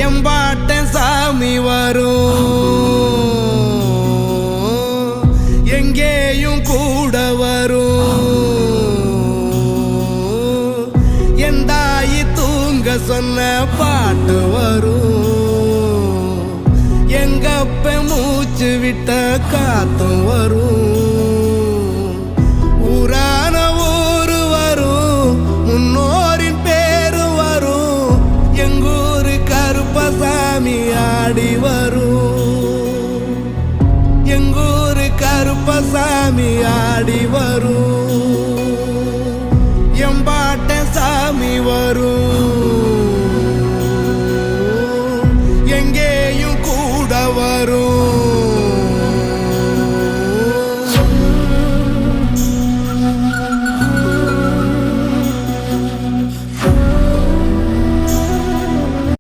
எம்பாட்ட சாமி வரும், எங்கேயும் கூட வரும். என் தாயி தூங்க சொன்ன பாட்டு வரும், எங்கப்ப மூச்சு விட்ட காத்தும் வரும். ஊரான ஊரு வரும், முன்னோரின் பேரு வரும். எங்கூரு கருப்பசாமி ஆடி வரும், எங்கூரு கருப்பசாமி ஆடி வரும். எம்பாட்ட சாமி வரும்.